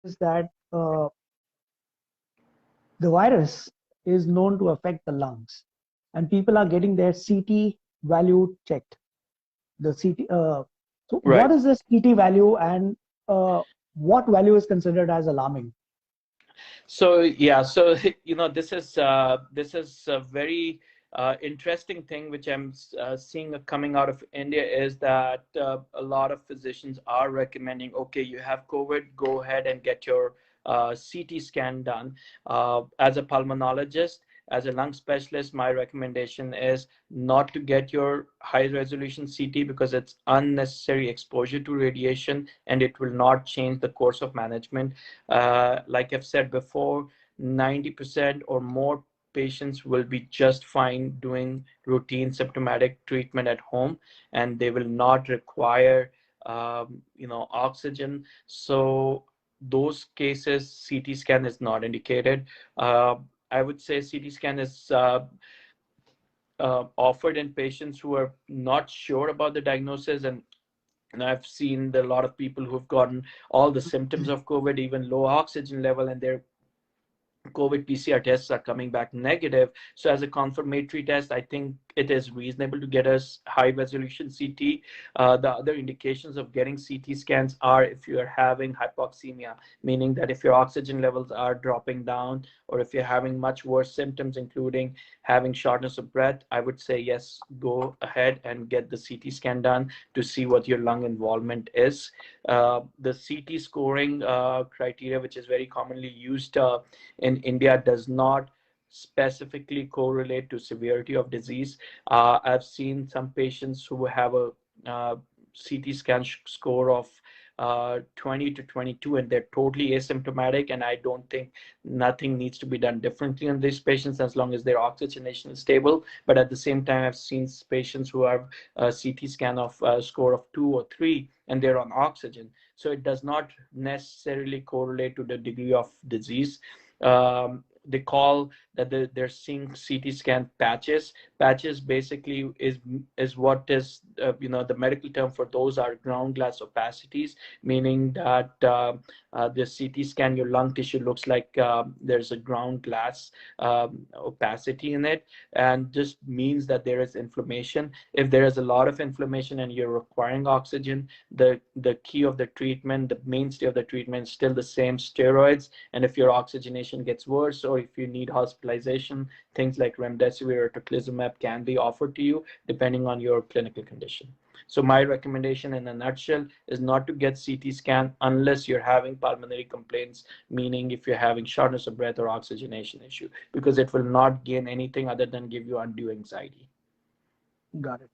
is that the virus is known to affect the lungs, and people are getting their CT value checked. The CT. So, what Right. is the CT value, and what value is considered as alarming? So yeah, so this is a very interesting thing which I'm seeing coming out of India is that a lot of physicians are recommending, okay, you have COVID, go ahead and get your CT scan done. As a pulmonologist, as a lung specialist, my recommendation is not to get your high resolution CT because it's unnecessary exposure to radiation and it will not change the course of management. Like I've said before, 90% or more patients will be just fine doing routine symptomatic treatment at home, and they will not require, oxygen. So those cases, CT scan is not indicated. Uh, I would say CT scan is offered in patients who are not sure about the diagnosis, and I've seen a lot of people who've gotten all the symptoms of COVID, even low oxygen level, and they're COVID PCR tests are coming back negative. So, as a confirmatory test, I think it is reasonable to get a high resolution CT. The other indications of getting CT scans are if you are having hypoxemia, meaning that if your oxygen levels are dropping down, or if you're having much worse symptoms, including having shortness of breath, I would say yes, go ahead and get the CT scan done to see what your lung involvement is. The CT scoring criteria, which is very commonly used in India, does not specifically correlate to severity of disease. I've seen some patients who have a CT scan score of 20 to 22 and they're totally asymptomatic, and I don't think nothing needs to be done differently in these patients as long as their oxygenation is stable. But at the same time, I've seen patients who have a CT scan of a score of 2 or 3 and they're on oxygen, so it does not necessarily correlate to the degree of disease. They call that they're seeing CT scan patches. Patches basically is what is the medical term for those are ground glass opacities, meaning that the CT scan your lung tissue looks like there's a ground glass opacity in it, and just means that there is inflammation. If there is a lot of inflammation and you're requiring oxygen, the key of the treatment, the mainstay of the treatment is still the same, steroids. And if your oxygenation gets worse or if you need hospitalization, things like remdesivir or tocilizumab can be offered to you depending on your clinical condition. So my recommendation in a nutshell is not to get CT scan unless you're having pulmonary complaints, meaning if you're having shortness of breath or oxygenation issue, because it will not gain anything other than give you undue anxiety. Got it.